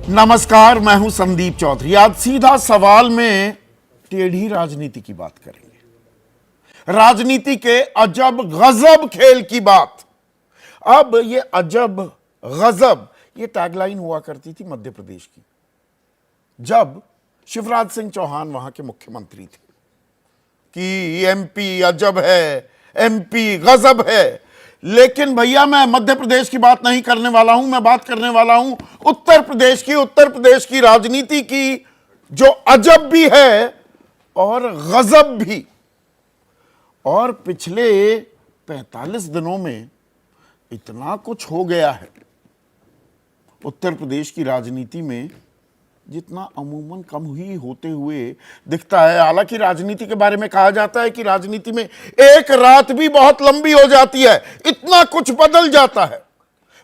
नमस्कार, मैं हूं संदीप चौधरी। आज सीधा सवाल में टेढ़ी राजनीति की बात करेंगे, राजनीति के अजब गजब खेल की बात। अब ये अजब गजब ये टैगलाइन हुआ करती थी मध्य प्रदेश की, जब शिवराज सिंह चौहान वहां के मुख्यमंत्री थे कि एमपी अजब है, एमपी गजब है। लेकिन भैया मैं मध्य प्रदेश की बात नहीं करने वाला हूं, मैं बात करने वाला हूं उत्तर प्रदेश की राजनीति की, जो अजब भी है और गजब भी। और पिछले 45 दिनों में इतना कुछ हो गया है उत्तर प्रदेश की राजनीति में, जितना अमूमन कम ही होते हुए दिखता है। हालांकि राजनीति के बारे में कहा जाता है कि राजनीति में एक रात भी बहुत लंबी हो जाती है, इतना कुछ बदल जाता है।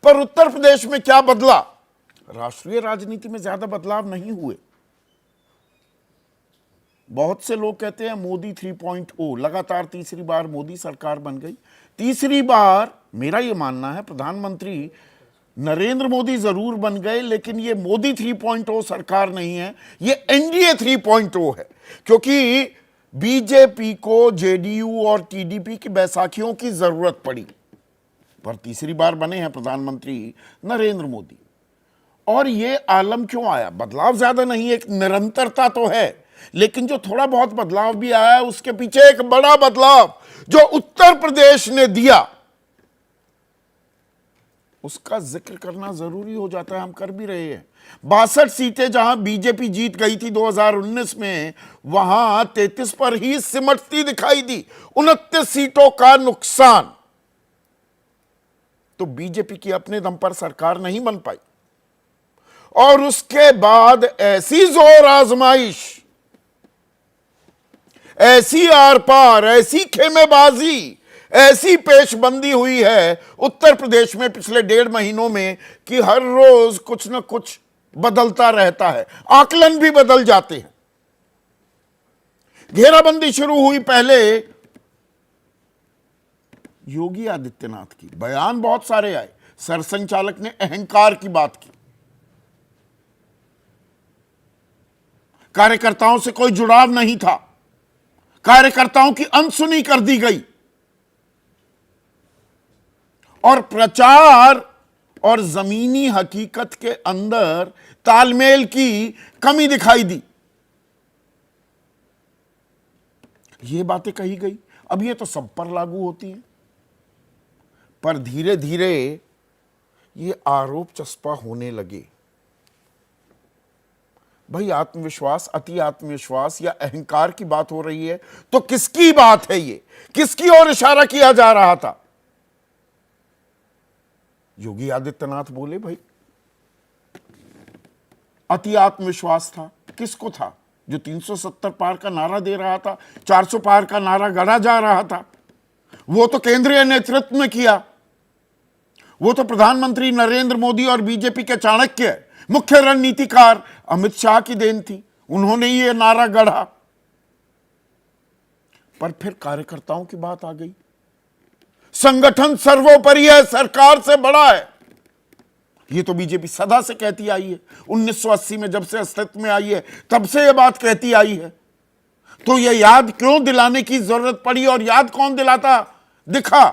पर उत्तर प्रदेश में क्या बदला? राष्ट्रीय राजनीति में ज्यादा बदलाव नहीं हुए। बहुत से लोग कहते हैं मोदी 3.0, लगातार तीसरी बार मोदी सरकार बन गई। तीसरी बार मेरा यह मानना है प्रधानमंत्री नरेंद्र मोदी जरूर बन गए, लेकिन ये मोदी 3.0 सरकार नहीं है, ये एनडीए 3.0 है। क्योंकि बीजेपी को जेडीयू और टीडीपी की बैसाखियों की जरूरत पड़ी, पर तीसरी बार बने हैं प्रधानमंत्री नरेंद्र मोदी। और ये आलम क्यों आया? बदलाव ज्यादा नहीं, एक निरंतरता तो है, लेकिन जो थोड़ा बहुत बदलाव भी आया है उसके पीछे एक बड़ा बदलाव जो उत्तर प्रदेश ने दिया, उसका जिक्र करना जरूरी हो जाता है। हम कर भी रहे हैं। 62 सीटें जहां बीजेपी जीत गई थी 2019 में, वहां 33 पर ही सिमटती दिखाई दी। 29 सीटों का नुकसान। तो बीजेपी की अपने दम पर सरकार नहीं बन पाई। और उसके बाद ऐसी जोर आजमाइश, ऐसी आर पार, ऐसी खेमेबाजी, ऐसी पेशबंदी हुई है उत्तर प्रदेश में पिछले 1.5 महीनों में कि हर रोज कुछ ना कुछ बदलता रहता है, आकलन भी बदल जाते हैं। घेराबंदी शुरू हुई पहले योगी आदित्यनाथ की, बयान बहुत सारे आए। सरसंघचालक ने अहंकार की बात की, कार्यकर्ताओं से कोई जुड़ाव नहीं था, कार्यकर्ताओं की अनसुनी कर दी गई, और प्रचार और जमीनी हकीकत के अंदर तालमेल की कमी दिखाई दी। ये बातें कही गई। अब ये तो सब पर लागू होती हैं, पर धीरे धीरे ये आरोप चस्पा होने लगे। भाई आत्मविश्वास, अति आत्मविश्वास या अहंकार की बात हो रही है तो किसकी बात है? ये किसकी ओर इशारा किया जा रहा था? योगी आदित्यनाथ बोले भाई अति आत्मविश्वास था। किसको था? जो 370 पार का नारा दे रहा था, 400 पार का नारा गढ़ा जा रहा था, वो तो केंद्रीय नेतृत्व में किया। वो तो प्रधानमंत्री नरेंद्र मोदी और बीजेपी के चाणक्य मुख्य रणनीतिकार अमित शाह की देन थी। उन्होंने ये नारा गढ़ा। पर फिर कार्यकर्ताओं की बात आ गई। संगठन सर्वोपरि है, सरकार से बड़ा है। ये तो बीजेपी सदा से कहती आई है। 1980 में जब से अस्तित्व में आई है तब से ये बात कहती आई है। तो ये याद क्यों दिलाने की जरूरत पड़ी? और याद कौन दिलाता दिखा?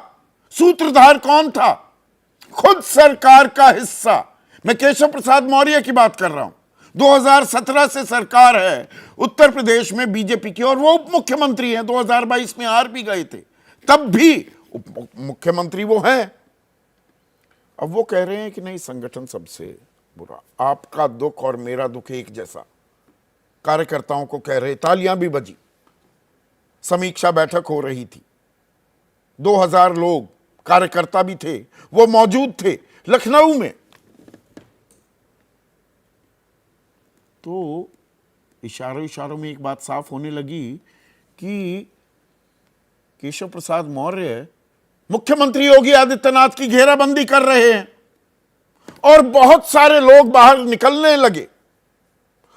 सूत्रधार कौन था? खुद सरकार का हिस्सा। मैं केशव प्रसाद मौर्य की बात कर रहा हूं। 2017 से सरकार है उत्तर प्रदेश में बीजेपी की, और वो उप मुख्यमंत्री हैं। 2022 में हार भी गए थे, तब भी उप मुख्यमंत्री वो हैं। अब वो कह रहे हैं कि नहीं, संगठन सबसे बुरा, आपका दुख और मेरा दुख एक जैसा। कार्यकर्ताओं को कह रहे, तालियां भी बजी। समीक्षा बैठक हो रही थी, 2000 लोग कार्यकर्ता भी थे, वो मौजूद थे लखनऊ में। तो इशारों में एक बात साफ होने लगी कि केशव प्रसाद मौर्य मुख्यमंत्री योगी आदित्यनाथ की घेराबंदी कर रहे हैं, और बहुत सारे लोग बाहर निकलने लगे।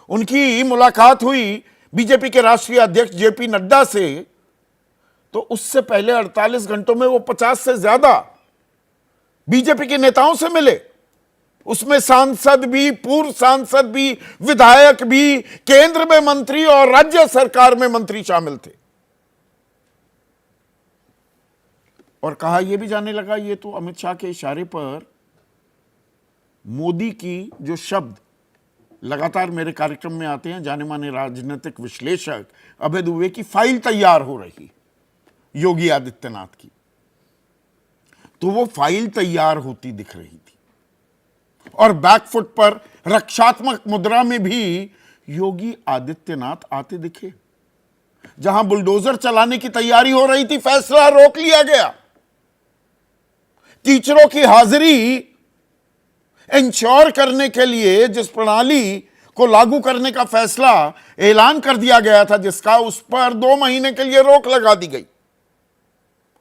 उनकी मुलाकात हुई बीजेपी के राष्ट्रीय अध्यक्ष जेपी नड्डा से, तो उससे पहले 48 घंटों में वो 50 से ज्यादा बीजेपी के नेताओं से मिले। उसमें सांसद भी, पूर्व सांसद भी, विधायक भी, केंद्र में मंत्री और राज्य सरकार में मंत्री शामिल थे। और कहा यह भी जाने लगा, ये तो अमित शाह के इशारे पर मोदी की जो शब्द लगातार मेरे कार्यक्रम में आते हैं, जाने माने राजनीतिक विश्लेषक अभय दुबे की फाइल तैयार हो रही योगी आदित्यनाथ की, तो वो फाइल तैयार होती दिख रही थी और बैकफुट पर रक्षात्मक मुद्रा में भी योगी आदित्यनाथ आते दिखे। जहां बुलडोजर चलाने की तैयारी हो रही थी, फैसला रोक लिया गया। टीचरों की हाजिरी इंश्योर करने के लिए जिस प्रणाली को लागू करने का फैसला ऐलान कर दिया गया था, जिसका, उस पर 2 महीने के लिए रोक लगा दी गई।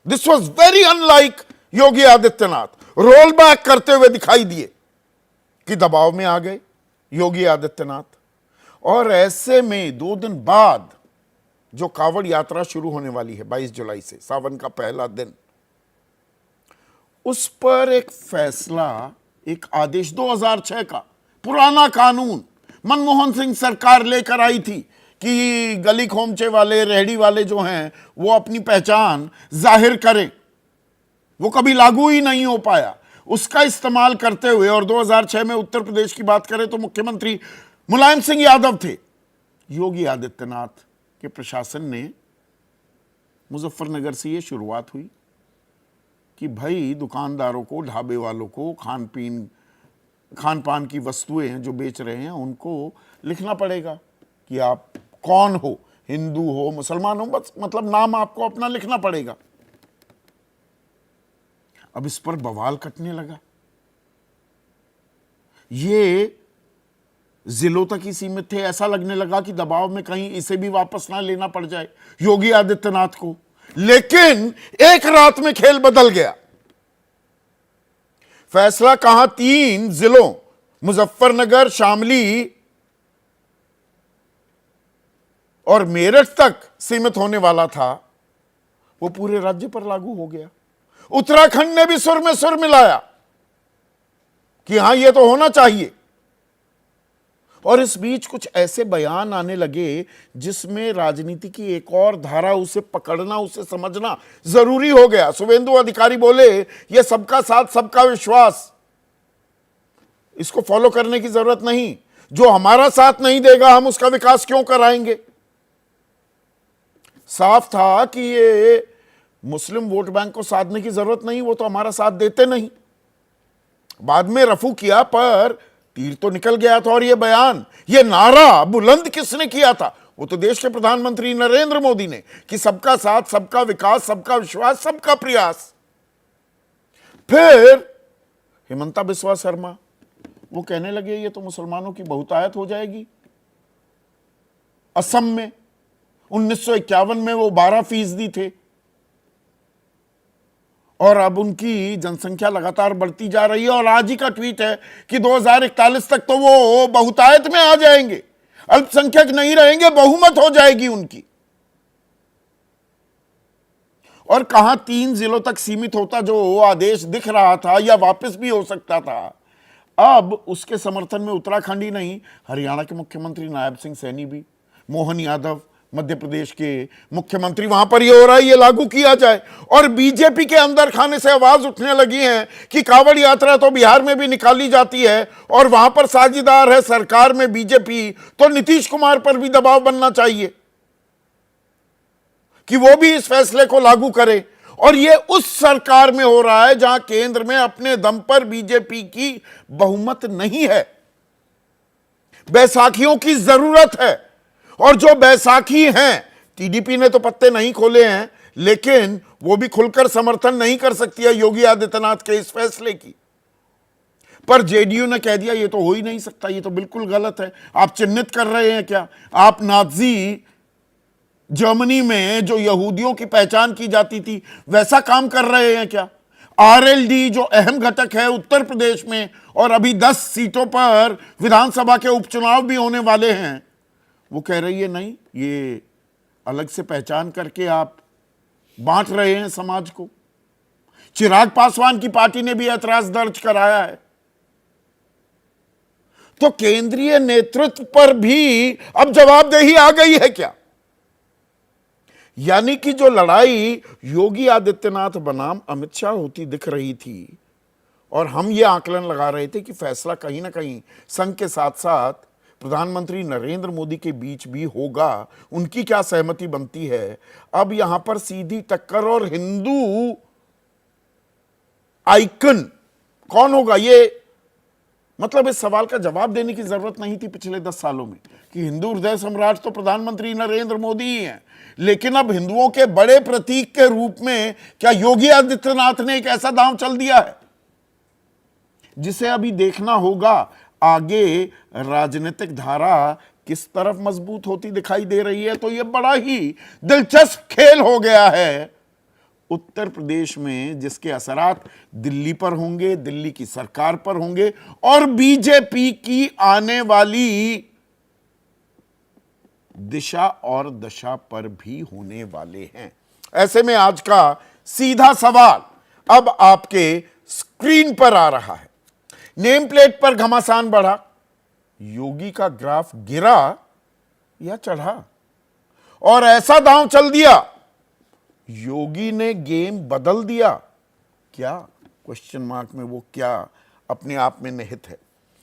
This was very unlike Yogi Adityanath. Roll back करते हुए दिखाई दिए कि दबाव में आ गए योगी आदित्यनाथ। और ऐसे में 2 दिन बाद जो कांवड़ यात्रा शुरू होने वाली है 22 जुलाई से, सावन का पहला दिन, उस पर एक फैसला, एक आदेश 2006 का पुराना कानून मनमोहन सिंह सरकार लेकर आई थी कि गली खोमचे वाले, रेहड़ी वाले जो हैं, वो अपनी पहचान जाहिर करें। वो कभी लागू ही नहीं हो पाया। उसका इस्तेमाल करते हुए, और 2006 में उत्तर प्रदेश की बात करें तो मुख्यमंत्री मुलायम सिंह यादव थे। योगी आदित्यनाथ के प्रशासन ने, मुजफ्फरनगर से ये शुरुआत हुई कि भाई दुकानदारों को, ढाबे वालों को, खान पान की वस्तुएं जो बेच रहे हैं उनको लिखना पड़ेगा कि आप कौन हो, हिंदू हो, मुसलमान हो, बस मतलब नाम आपको अपना लिखना पड़ेगा। अब इस पर बवाल कटने लगा। ये जिलों तक ही सीमित थे। ऐसा लगने लगा कि दबाव में कहीं इसे भी वापस ना लेना पड़ जाए योगी आदित्यनाथ को। लेकिन एक रात में खेल बदल गया। फैसला कहां 3 जिलों, मुजफ्फरनगर, शामली और मेरठ तक सीमित होने वाला था, वो पूरे राज्य पर लागू हो गया। उत्तराखंड ने भी सुर में सुर मिलाया कि हां ये तो होना चाहिए। और इस बीच कुछ ऐसे बयान आने लगे जिसमें राजनीति की एक और धारा, उसे पकड़ना, उसे समझना जरूरी हो गया। शुभेंदु अधिकारी बोले, ये सबका साथ सबका विश्वास, इसको फॉलो करने की जरूरत नहीं। जो हमारा साथ नहीं देगा हम उसका विकास क्यों कराएंगे। साफ था कि ये मुस्लिम वोट बैंक को साधने की जरूरत नहीं, वो तो हमारा साथ देते नहीं। बाद में रफू किया पर तीर तो निकल गया था। और ये बयान, ये नारा बुलंद किसने किया था? वो तो देश के प्रधानमंत्री नरेंद्र मोदी ने, कि सबका साथ, सबका विकास, सबका विश्वास, सबका प्रयास। फिर हिमंता बिस्वा शर्मा वो कहने लगे ये तो मुसलमानों की बहुतायत हो जाएगी। असम में 1951 में वो 12% थे और अब उनकी जनसंख्या लगातार बढ़ती जा रही है। और आज ही का ट्वीट है कि 2041 तक तो वो बहुतायत में आ जाएंगे, अल्पसंख्यक नहीं रहेंगे, बहुमत हो जाएगी उनकी। और कहां 3 जिलों तक सीमित होता जो आदेश दिख रहा था, या वापस भी हो सकता था, अब उसके समर्थन में उत्तराखंड ही नहीं, हरियाणा के मुख्यमंत्री नायब सिंह सैनी भी, मोहन यादव मध्य प्रदेश के मुख्यमंत्री, वहां पर यह हो रहा है ये लागू किया जाए। और बीजेपी के अंदर खाने से आवाज उठने लगी है कि कांवड़ यात्रा तो बिहार में भी निकाली जाती है और वहां पर साझेदार है सरकार में बीजेपी, तो नीतीश कुमार पर भी दबाव बनना चाहिए कि वो भी इस फैसले को लागू करे। और ये उस सरकार में हो रहा है जहां केंद्र में अपने दम पर बीजेपी की बहुमत नहीं है। बैसाखियों की जरूरत है। और जो बैसाखी हैं, टीडीपी ने तो पत्ते नहीं खोले हैं, लेकिन वो भी खुलकर समर्थन नहीं कर सकती है योगी आदित्यनाथ के इस फैसले की। पर जेडीयू ने कह दिया ये तो हो ही नहीं सकता, ये तो बिल्कुल गलत है। आप चिन्हित कर रहे हैं क्या? आप नाज़ी जर्मनी में जो यहूदियों की पहचान की जाती थी वैसा काम कर रहे हैं क्या? आरएलडी जो अहम घटक है उत्तर प्रदेश में, और अभी 10 सीटों पर विधानसभा के उपचुनाव भी होने वाले हैं, वो कह रही है नहीं, ये अलग से पहचान करके आप बांट रहे हैं समाज को। चिराग पासवान की पार्टी ने भी ऐतराज दर्ज कराया है। तो केंद्रीय नेतृत्व पर भी अब जवाबदेही आ गई है क्या? यानी कि जो लड़ाई योगी आदित्यनाथ बनाम अमित शाह होती दिख रही थी, और हम ये आकलन लगा रहे थे कि फैसला कहीं ना कहीं संघ के साथ साथ प्रधानमंत्री नरेंद्र मोदी के बीच भी होगा, उनकी क्या सहमति बनती है। अब यहां पर सीधी टक्कर, और हिंदू आइकन कौन होगा, ये मतलब इस सवाल का जवाब देने की जरूरत नहीं थी पिछले 10 सालों में कि हिंदू हृदय सम्राट तो प्रधानमंत्री नरेंद्र मोदी ही हैं, लेकिन अब हिंदुओं के बड़े प्रतीक के रूप में क्या योगी आदित्यनाथ ने एक ऐसा दांव चल दिया है जिसे अभी देखना होगा आगे राजनीतिक धारा किस तरफ मजबूत होती दिखाई दे रही है। तो यह बड़ा ही दिलचस्प खेल हो गया है उत्तर प्रदेश में, जिसके असरात दिल्ली पर होंगे, दिल्ली की सरकार पर होंगे, और बीजेपी की आने वाली दिशा और दशा पर भी होने वाले हैं। ऐसे में आज का सीधा सवाल अब आपके स्क्रीन पर आ रहा है। नेम प्लेट पर घमासान बढ़ा, योगी का ग्राफ गिरा या चढ़ा? और ऐसा दांव चल दिया, योगी ने गेम बदल दिया क्या? क्वेश्चन मार्क में वो क्या अपने आप में निहित है।